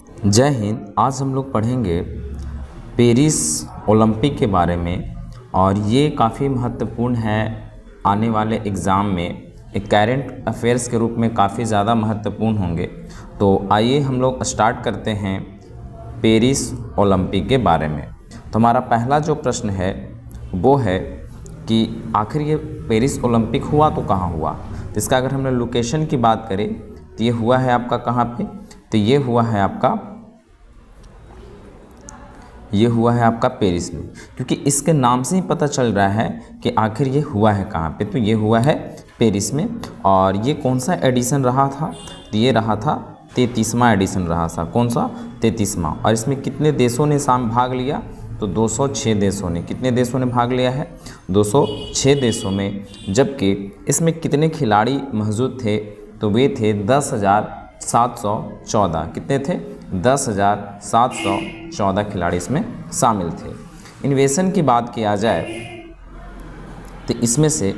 जय हिंद। आज हम लोग पढ़ेंगे पेरिस ओलंपिक के बारे में और ये काफ़ी महत्वपूर्ण है। आने वाले एग्ज़ाम में एक करेंट अफेयर्स के रूप में काफ़ी ज़्यादा महत्वपूर्ण होंगे। तो आइए हम लोग स्टार्ट करते हैं पेरिस ओलंपिक के बारे में। तो हमारा पहला जो प्रश्न है वो है कि आखिर ये पेरिस ओलंपिक हुआ तो कहाँ हुआ। तो इसका अगर हमने लोकेशन की बात करें तो ये हुआ है आपका कहाँ पे, तो ये हुआ है आपका पेरिस में, क्योंकि इसके नाम से ही पता चल रहा है कि आखिर ये हुआ है कहाँ पे। तो ये हुआ है पेरिस में। और ये कौन सा एडिशन रहा था, तो ये रहा था 33वां एडिशन रहा था। कौन सा? 33वां। और इसमें कितने देशों ने भाग लिया, तो 206 देशों ने। कितने देशों ने भाग लिया है? 206 देशों में। जबकि इसमें कितने खिलाड़ी मौजूद थे, तो वे थे 10,714। कितने थे? 10,714 खिलाड़ी इसमें शामिल थे। इन्वेशन की बात किया जाए तो इसमें से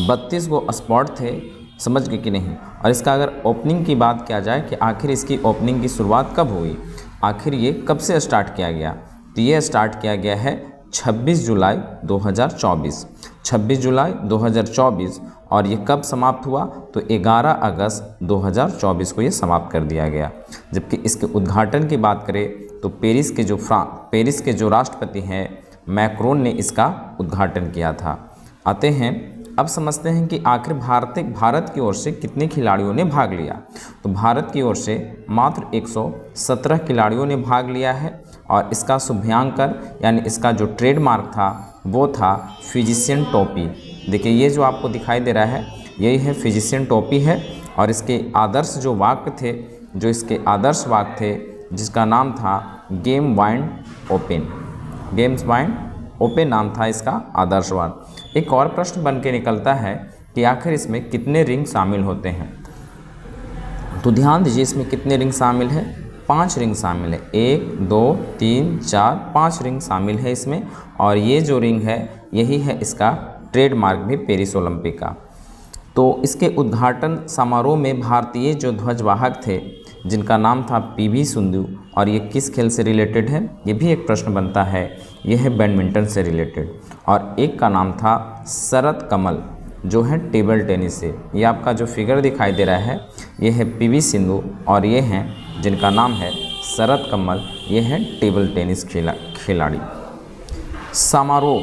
32 गो स्पॉट थे, समझ गए कि नहीं। और इसका अगर ओपनिंग की बात किया जाए कि आखिर इसकी ओपनिंग की शुरुआत कब हुई, आखिर ये कब से स्टार्ट किया गया, तो ये स्टार्ट किया गया है 26 जुलाई 2024। 26 जुलाई 2024। और ये कब समाप्त हुआ, तो 11 अगस्त 2024 को ये समाप्त कर दिया गया। जबकि इसके उद्घाटन की बात करें तो पेरिस के जो राष्ट्रपति हैं मैक्रोन ने इसका उद्घाटन किया था। आते हैं, अब समझते हैं कि आखिर भारत की ओर से कितने खिलाड़ियों ने भाग लिया। तो भारत की ओर से मात्र 117 खिलाड़ियों ने भाग लिया है। और इसका शुभांकर यानी इसका जो ट्रेडमार्क था वो था फिजिशियन टोपी। देखिए ये जो आपको दिखाई दे रहा है यही है फिजिशियन टोपी है। और इसके आदर्श जो वाक्य थे, जिसका नाम था गेम वाइंड ओपन नाम था इसका आदर्श वाक्य। एक और प्रश्न बन के निकलता है कि आखिर इसमें कितने रिंग शामिल होते हैं। तो ध्यान दीजिए इसमें कितने रिंग शामिल है, 5 रिंग शामिल है। 1 2 3 4 5 रिंग शामिल है इसमें। और ये जो रिंग है यही है इसका ट्रेडमार्क भी पेरिस ओलंपिक का। तो इसके उद्घाटन समारोह में भारतीय जो ध्वजवाहक थे जिनका नाम था पीवी सिंधु, और ये किस खेल से रिलेटेड है, ये भी एक प्रश्न बनता है। यह है बैडमिंटन से रिलेटेड। और एक का नाम था शरत कमल जो है टेबल टेनिस से। ये आपका जो फिगर दिखाई दे रहा है ये है पीवी सिंधु, और ये हैं जिनका नाम है शरत कमल, ये है टेबल टेनिस खिलाड़ी। समारोह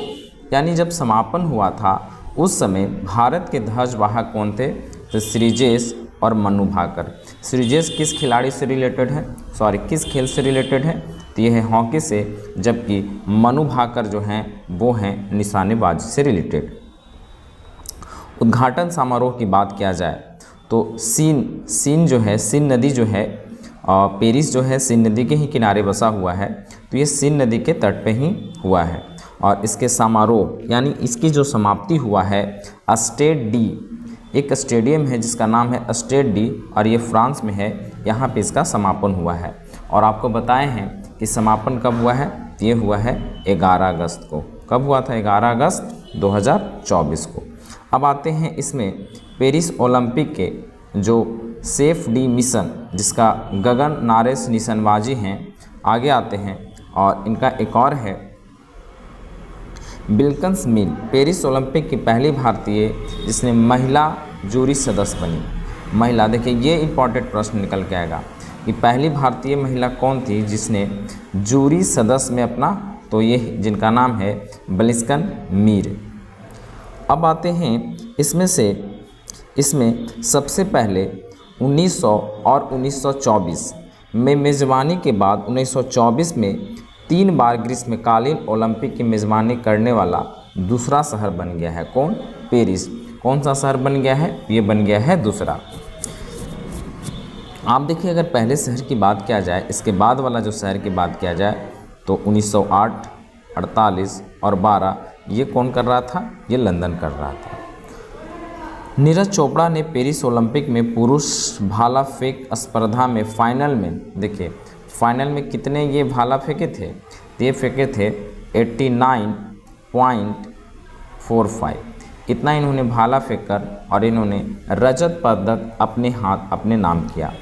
यानी जब समापन हुआ था उस समय भारत के ध्वजवाहक कौन थे, तो श्रीजेश और मनु भाकर। श्रीजेश किस खिलाड़ी से रिलेटेड है, किस खेल से रिलेटेड है, तो ये है हॉकी से। जबकि मनु भाकर जो हैं वो हैं निशानेबाजी से रिलेटेड। उद्घाटन समारोह की बात किया जाए तो सीन नदी जो है पेरिस जो है सीन नदी के ही किनारे बसा हुआ है। तो ये सीन नदी के तट पे ही हुआ है। और इसके समारोह यानी इसकी जो समाप्ति हुआ है स्टेड डी, एक स्टेडियम है जिसका नाम है स्टेड डी, और ये फ्रांस में है। यहाँ पे इसका समापन हुआ है। और आपको बताए हैं कि समापन कब हुआ है, ये हुआ है 11 अगस्त को। कब हुआ था? 11 अगस्त 2024 को। अब आते हैं इसमें पेरिस ओलंपिक के जो सेफ डी मिशन जिसका गगन नारेस निशानेबाजी हैं, आगे आते हैं। और इनका एक और है बिल्किंस मिल, पेरिस ओलंपिक की पहली भारतीय जिसने महिला जूरी सदस्य बनी। महिला, देखिए ये इंपॉर्टेंट प्रश्न निकल के आएगा कि पहली भारतीय महिला कौन थी जिसने जूरी सदस्य में अपना, तो ये जिनका नाम है बिल्किंस मीर। अब आते हैं इसमें सबसे पहले 1900 और 1924 में मेज़बानी के बाद 1924 में 3 बार ग्रीष्मकालीन ओलंपिक की मेज़बानी करने वाला दूसरा शहर बन गया है। कौन? पेरिस। कौन सा शहर बन गया है? ये बन गया है दूसरा। आप देखिए अगर पहले शहर की बात किया जाए, इसके बाद वाला जो शहर की बात किया जाए तो 1908, 48 और 12 ये कौन कर रहा था? ये लंदन कर रहा था। नीरज चोपड़ा ने पेरिस ओलंपिक में पुरुष भाला फेंक स्पर्धा में फाइनल में कितने ये भाला फेंके थे? ये फेंके थे 89.45। इतना इन्होंने भाला फेंककर और इन्होंने रजत पदक अपने नाम किया।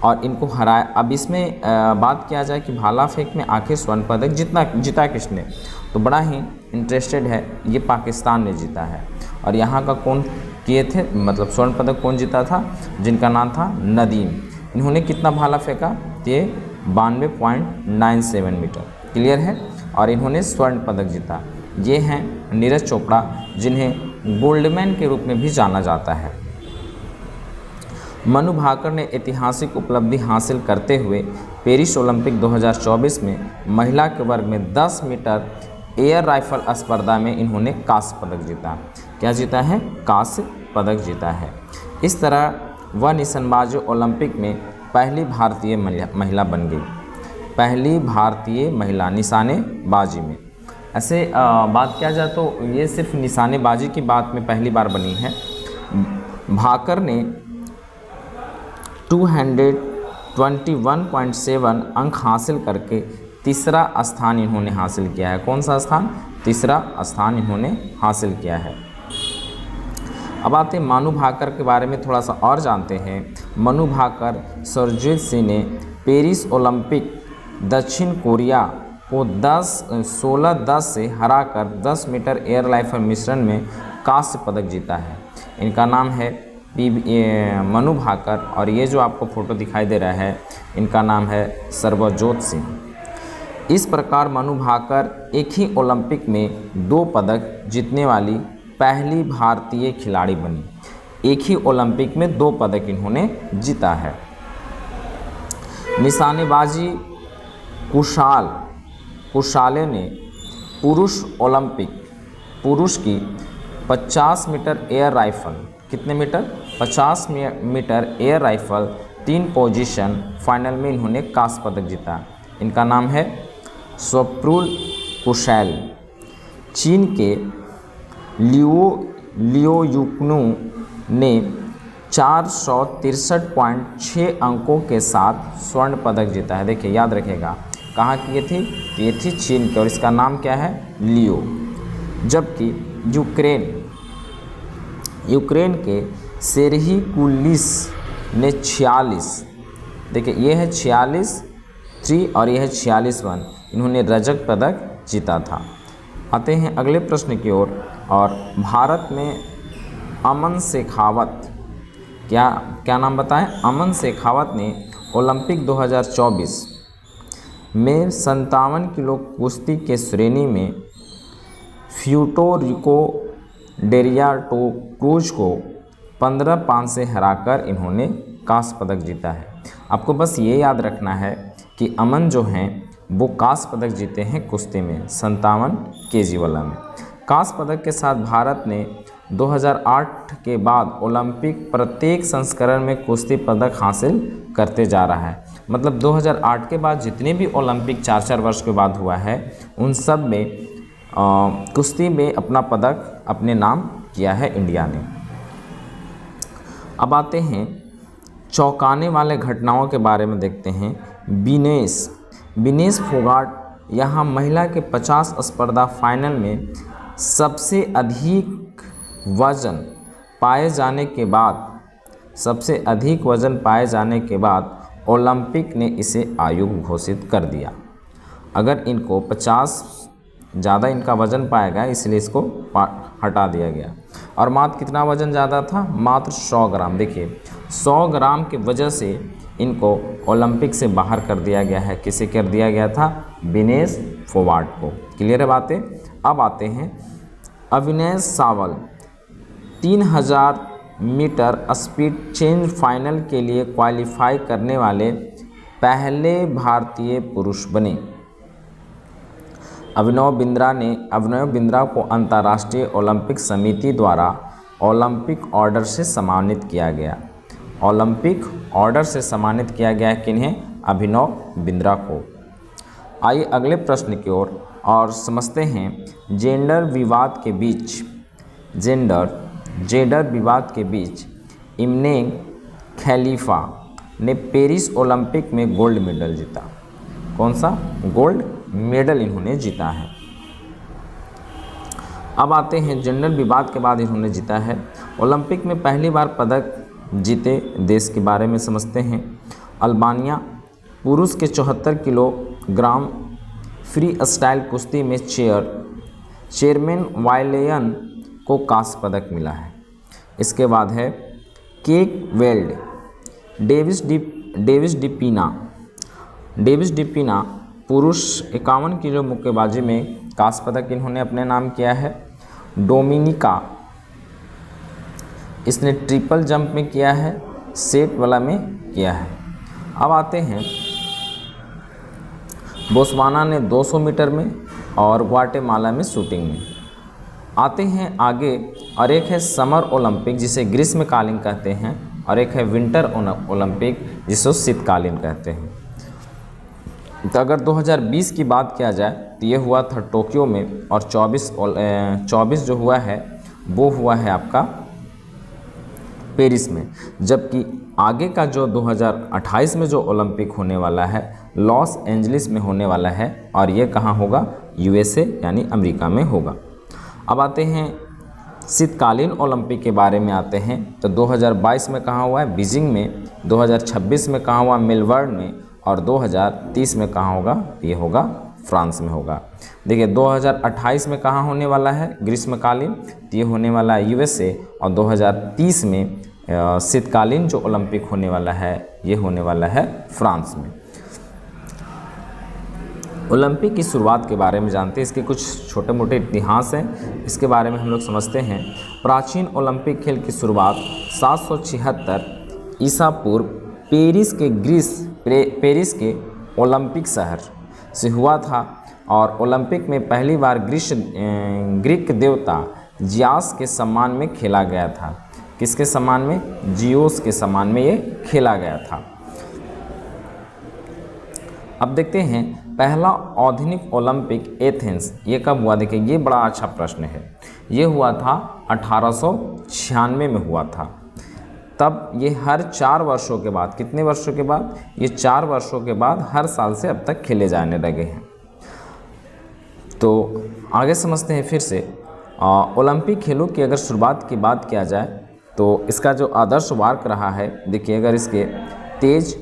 और इनको हराया। अब इसमें बात किया जाए कि भाला फेंक में आखिर स्वर्ण पदक जीता किसने, तो बड़ा ही इंटरेस्टेड है, ये पाकिस्तान ने जीता है। और यहाँ का कौन किए थे, मतलब स्वर्ण पदक कौन जीता था, जिनका नाम था नदीम। इन्होंने कितना भाला फेंका, ये 92.97 मीटर, क्लियर है। और इन्होंने स्वर्ण पदक जीता। ये हैं नीरज चोपड़ा, जिन्हें गोल्डमैन के रूप में भी जाना जाता है। मनु भाकर ने ऐतिहासिक उपलब्धि हासिल करते हुए पेरिस ओलंपिक 2024 में महिला के वर्ग में 10 मीटर एयर राइफल स्पर्धा में इन्होंने कांस्य पदक जीता। क्या जीता है, कांस्य पदक जीता है। इस तरह वह निशानेबाजी ओलंपिक में पहली भारतीय महिला बन गई, पहली भारतीय महिला निशानेबाजी में। ऐसे बात किया जाए तो ये सिर्फ निशानेबाजी की बात में पहली बार बनी है। भाकर ने 221.7 अंक हासिल करके तीसरा स्थान इन्होंने हासिल किया है। कौन सा स्थान, तीसरा स्थान इन्होंने हासिल किया है। अब आते हैं मनु भाकर के बारे में थोड़ा सा और जानते हैं। मनु भाकर सरजीत सिंह ने पेरिस ओलंपिक दक्षिण कोरिया को 16-10 से हराकर 10 मीटर एयर राइफल मिश्रण में कांस्य पदक जीता है। इनका नाम है मनु भाकर, और ये जो आपको फोटो दिखाई दे रहा है, इनका नाम है सर्वजोत सिंह। इस प्रकार मनु भाकर एक ही ओलंपिक में 2 पदक जीतने वाली पहली भारतीय खिलाड़ी बनी। एक ही ओलंपिक में 2 पदक इन्होंने जीता है। निशानेबाजी कुशाले ने पुरुष की 50 मीटर एयर राइफल, कितने metre, 50 metre air rifle 3 position final में इन्होंने कांस्य पदक जीता। इनका नाम है स्वप्रुल कुशैल। चीन के लियो युक्नु ने 463.6 अंकों के साथ स्वर्ण पदक जीता है। देखिए याद रखिएगा, कहाँ की ये थी, ये थी चीन की, और इसका नाम क्या है, लियो। जबकि यूक्रेन के सेरही कुलिस ने 46, देखिए ये है 46 और ये है 46 इन्होंने रजत पदक जीता था। आते हैं अगले प्रश्न की ओर। और भारत में अमन शेखावत, क्या नाम बताएं, अमन शेखावत ने ओलंपिक 2024 में 57 किलो कुश्ती के श्रेणी में फ्यूटोरिको डेरियाटो क्रूज को 15-5 से हराकर इन्होंने कांस्य पदक जीता है। आपको बस ये याद रखना है कि अमन जो हैं वो कांस्य पदक जीते हैं कुश्ती में 57 केजी वाला में। कांस्य पदक के साथ भारत ने 2008 के बाद ओलंपिक प्रत्येक संस्करण में कुश्ती पदक हासिल करते जा रहा है। मतलब 2008 के बाद जितने भी ओलंपिक 4-4 वर्ष के बाद हुआ है, उन सब में कुश्ती में अपना पदक अपने नाम किया है इंडिया ने। अब आते हैं चौंकाने वाले घटनाओं के बारे में देखते हैं। विनेश फोगाट यहाँ महिला के 50 स्पर्धा फाइनल में सबसे अधिक वजन पाए जाने के बाद ओलंपिक ने इसे अयोग्य घोषित कर दिया। अगर इनको 50 ज़्यादा इनका वजन पाएगा, इसलिए इसको हटा दिया गया। और मात्र कितना वजन ज़्यादा था, मात्र 100 ग्राम। देखिए 100 ग्राम की वजह से इनको ओलंपिक से बाहर कर दिया गया है। किसे कर दिया गया था, विनेश फोगाट को। क्लियर है बातें। अब आते हैं अविनेश सावल 3000 मीटर स्पीड चेंज फाइनल के लिए क्वालिफाई करने वाले पहले भारतीय पुरुष बने। अभिनव बिंद्रा को अंतर्राष्ट्रीय ओलंपिक समिति द्वारा ओलंपिक ऑर्डर से सम्मानित किया गया। ओलंपिक ऑर्डर से सम्मानित किया गया किन्हें, अभिनव बिंद्रा को। आइए अगले प्रश्न की ओर और समझते हैं जेंडर विवाद के बीच इमनेंग खलीफा ने पेरिस ओलंपिक में गोल्ड मेडल जीता। कौन सा, गोल्ड मेडल इन्होंने जीता है। अब आते हैं जेंडर विवाद के बाद इन्होंने जीता है। ओलंपिक में पहली बार पदक जीते देश के बारे में समझते हैं। अल्बानिया। पुरुष के 74 किलोग्राम फ्री स्टाइल कुश्ती में चेयरमैन वाइलेयन को कांस्य पदक मिला है। इसके बाद है केक वेल्ड। डेविस डिपीना पुरुष 51 किलो मुक्केबाजी में कांस्य पदक इन्होंने अपने नाम किया है। डोमिनिका, इसने ट्रिपल जंप में किया है, सेट वाला में किया है। अब आते हैं बोस्वाना ने 200 मीटर में और ग्वाटेमाला में शूटिंग में। आते हैं आगे, और एक है समर ओलंपिक जिसे ग्रीष्मकालीन कहते हैं, और एक है विंटर ओलंपिक जिसे शीतकालीन कहते हैं। तो अगर 2020 की बात किया जाए तो ये हुआ था टोक्यो में, और 24 जो हुआ है वो हुआ है आपका पेरिस में। जबकि आगे का जो 2028 में जो ओलंपिक होने वाला है लॉस एंजलिस में होने वाला है, और ये कहाँ होगा? यूएसए यानी अमेरिका में होगा। अब आते हैं शीतकालीन ओलंपिक के बारे में आते हैं। तो 2022 में कहाँ हुआ है? बीजिंग में। 2026 में कहाँ हुआ? मेलबर्न में। और 2030 में कहाँ होगा? ये होगा फ्रांस में होगा। देखिए 2028 में कहाँ होने वाला है ग्रीष्मकालीन? तो ये होने वाला है यूएसए। और 2030 में शीतकालीन जो ओलंपिक होने वाला है ये होने वाला है फ्रांस में। ओलंपिक की शुरुआत के बारे में जानते हैं। इसके कुछ छोटे मोटे इतिहास हैं, इसके बारे में हम लोग समझते हैं। प्राचीन ओलंपिक खेल की शुरुआत 776 ईसा पूर्व पेरिस के ओलंपिक शहर से हुआ था। और ओलंपिक में पहली बार ग्रीक देवता जियास के सम्मान में खेला गया था। किसके सम्मान में? जियोस के सम्मान में ये खेला गया था। अब देखते हैं पहला आधुनिक ओलंपिक एथेंस ये कब हुआ? देखिए ये बड़ा अच्छा प्रश्न है। ये हुआ था 1896 में हुआ था। तब ये हर 4 वर्षों के बाद, कितने वर्षों के बाद? ये 4 वर्षों के बाद हर साल से अब तक खेले जाने लगे हैं। तो आगे समझते हैं फिर से। ओलंपिक खेलों की अगर शुरुआत की बात किया जाए तो इसका जो आदर्श वार्क रहा है, देखिए अगर इसके तेज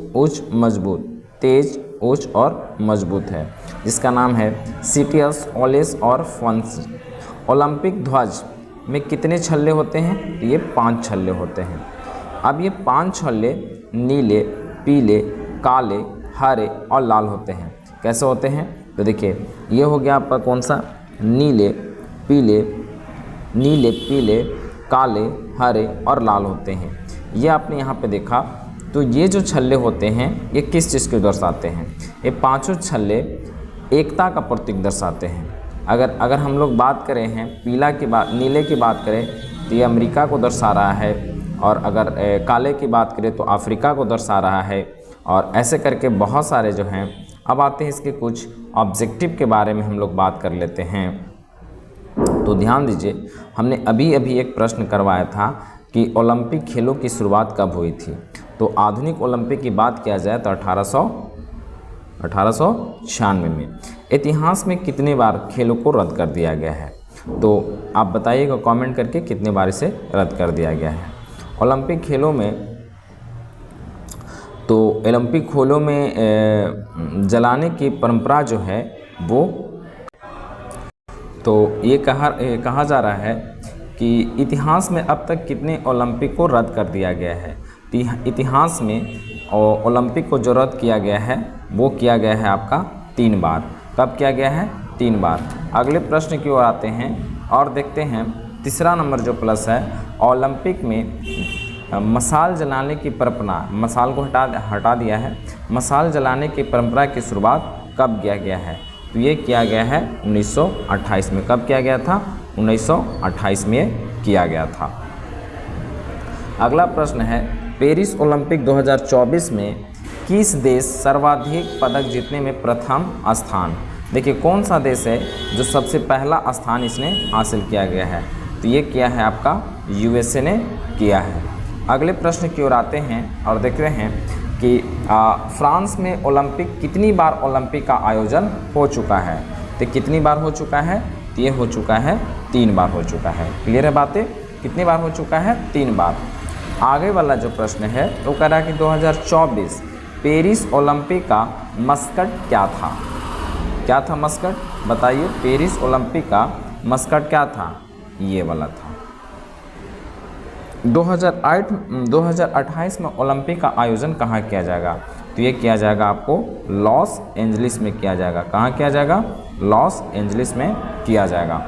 ऊंच और मजबूत है, जिसका नाम है सीटियस, ओलेस और फॉन्स। ओलंपिक ध्वज में कितने छल्ले होते हैं? ये 5 छल्ले होते हैं। अब ये 5 छल्ले नीले, पीले, काले, हरे और लाल होते हैं। कैसे होते हैं? तो देखिए ये हो गया आपका कौन सा? नीले, पीले, काले, हरे और लाल होते हैं। ये आपने यहाँ पे देखा। तो ये जो छल्ले होते हैं ये किस चीज़ को दर्शाते हैं? ये 5 छल्ले एकता का प्रतीक दर्शाते हैं। अगर हम लोग बात करें हैं नीले की बात करें तो ये अमेरिका को दर्शा रहा है, और अगर काले की बात करें तो अफ्रीका को दर्शा रहा है, और ऐसे करके बहुत सारे जो हैं। अब आते हैं इसके कुछ ऑब्जेक्टिव के बारे में हम लोग बात कर लेते हैं। तो ध्यान दीजिए, हमने अभी एक प्रश्न करवाया था कि ओलंपिक खेलों की शुरुआत कब हुई थी। तो आधुनिक ओलंपिक की बात किया जाए तो 1896 में। इतिहास में कितने बार खेलों को रद्द कर दिया गया है? तो आप बताइएगा कमेंट करके कितने बार इसे रद्द कर दिया गया है। ओलंपिक खेलों में जलाने की परंपरा जो है वो, तो ये कहा जा रहा है कि इतिहास में अब तक कितने ओलंपिक को रद्द कर दिया गया है। इतिहास में ओलंपिक को जो रद्द किया गया है वो किया गया है आपका 3 बार। कब किया गया है? 3 बार। अगले प्रश्न की ओर आते हैं और देखते हैं तीसरा नंबर जो प्लस है, ओलंपिक में मशाल जलाने की परंपरा, मशाल को हटा दिया है। मशाल जलाने की परंपरा की शुरुआत कब किया गया है? तो ये किया गया है 1928 में। कब किया गया था? 1928 में किया गया था। अगला प्रश्न है, पेरिस ओलंपिक 2024 में किस देश सर्वाधिक पदक जीतने में प्रथम स्थान? देखिए कौन सा देश है जो सबसे पहला स्थान इसने हासिल किया गया है? तो ये किया है आपका यूएसए ने किया है। अगले प्रश्न की ओर आते हैं और देख रहे हैं कि फ्रांस में ओलंपिक कितनी बार ओलंपिक का आयोजन हो चुका है? तो कितनी बार हो चुका है? तो ये हो चुका है 3 बार हो चुका है। क्लियर है बातें? कितनी बार हो चुका है? 3 बार। आगे वाला जो प्रश्न है वो कह रहा है कि 2024 पेरिस ओलंपिक का मस्कट क्या था? क्या था मस्कट? बताइए, पेरिस ओलंपिक का मस्कट क्या था? ये वाला था। 2028 में ओलंपिक का आयोजन कहाँ किया जाएगा? तो ये किया जाएगा आपको लॉस एंजलिस में किया जाएगा। कहाँ किया जाएगा? लॉस एंजलिस में किया जाएगा।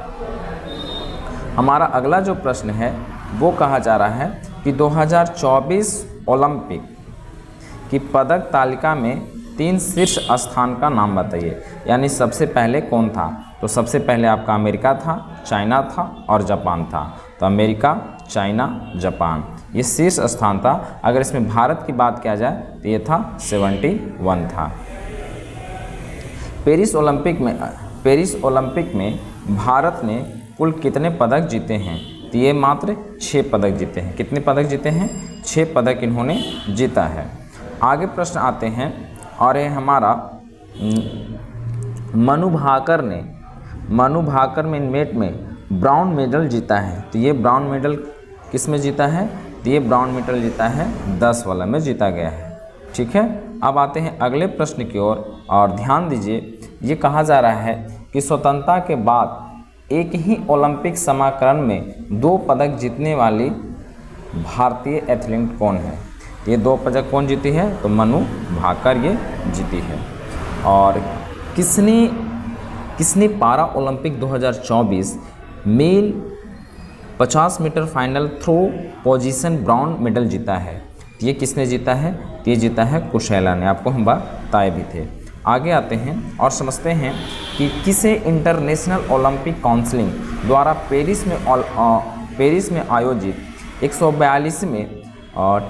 हमारा अगला जो प्रश्न है वो कहा जा रहा है कि 2024 ओलंपिक की पदक तालिका में 3 शीर्ष स्थान का नाम बताइए। यानी सबसे पहले कौन था? तो सबसे पहले आपका अमेरिका था, चाइना था और जापान था। तो अमेरिका, चाइना, जापान ये शीर्ष स्थान था। अगर इसमें भारत की बात किया जाए तो ये था 71 था। पेरिस ओलंपिक में भारत ने कुल कितने पदक जीते हैं? तो ये मात्र 6 पदक जीते हैं। कितने पदक जीते हैं? 6 पदक इन्होंने जीता है। आगे प्रश्न आते हैं और ये हमारा मनु भाकर में मेट में ब्राउन मेडल जीता है। तो ये ब्राउन मेडल किस में जीता है? तो ये ब्राउन मेडल जीता है 10 वाला में जीता गया है। ठीक है, अब आते हैं अगले प्रश्न की ओर और ध्यान दीजिए। ये कहा जा रहा है कि स्वतंत्रता के बाद एक ही ओलंपिक समाकरण में 2 पदक जीतने वाली भारतीय एथलीट कौन है? ये 2 पदक कौन जीती है? तो मनु भाकर ये जीती है। और किसने para Olympic 2024 male 50 metre final three position bronze medal जीता है? ये किसने जीता है? ये जीता है कुशैला ने। आपको हम बताए भी थे। आगे आते हैं और समझते हैं कि किसे इंटरनेशनल ओलंपिक काउंसिल द्वारा पेरिस में आयोजित 142वें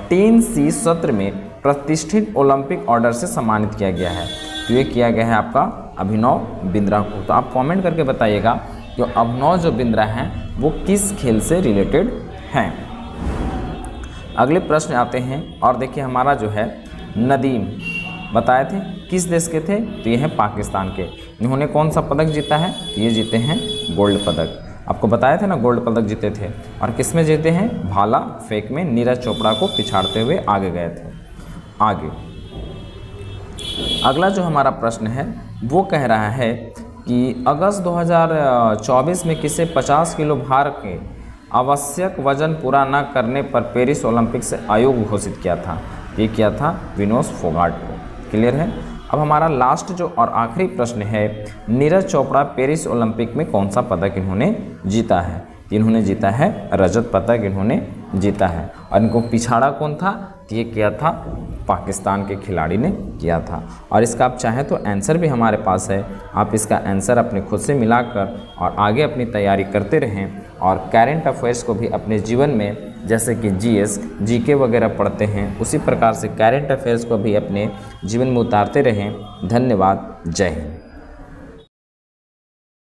10C सत्र में प्रतिष्ठित ओलंपिक ऑर्डर से सम्मानित किया गया है? तो ये किया गया है आपका अभिनव बिंद्रा को। तो आप कमेंट करके बताइएगा कि अभिनव जो बिंद्रा हैं वो किस खेल से रिलेटेड हैं। अगले प्रश्न आते हैं और देखिए हमारा जो है नदीम बताए थे किस देश के थे? तो ये हैं पाकिस्तान के। इन्होंने कौन सा पदक जीता है? ये जीते हैं गोल्ड पदक। आपको बताए थे ना गोल्ड पदक जीते थे। और किस में जीते हैं? भाला फेंक में नीरज चोपड़ा को पिछाड़ते हुए आगे गए थे। आगे अगला जो हमारा प्रश्न है वो कह रहा है कि अगस्त 2024 में किसे 50 किलो भार के आवश्यक वजन पूरा न करने पर पेरिस ओलंपिक से आयोग घोषित किया था? ये किया था विनोद फोगाट को। क्लियर है। अब हमारा लास्ट जो और आखिरी प्रश्न है, नीरज चोपड़ा पेरिस ओलंपिक में कौन सा पदक इन्होंने जीता है? इन्होंने जीता है रजत पदक इन्होंने जीता है। और इनको पिछाड़ा कौन था? ये किया था पाकिस्तान के खिलाड़ी ने किया था। और इसका आप चाहें तो आंसर भी हमारे पास है। आप इसका आंसर अपने खुद से मिलाकर और आगे अपनी तैयारी करते रहें और करेंट अफेयर्स को भी अपने जीवन में जैसे कि जीएस, जीके वगैरह पढ़ते हैं उसी प्रकार से करेंट अफेयर्स को भी अपने जीवन में उतारते रहें। धन्यवाद। जय हिंद।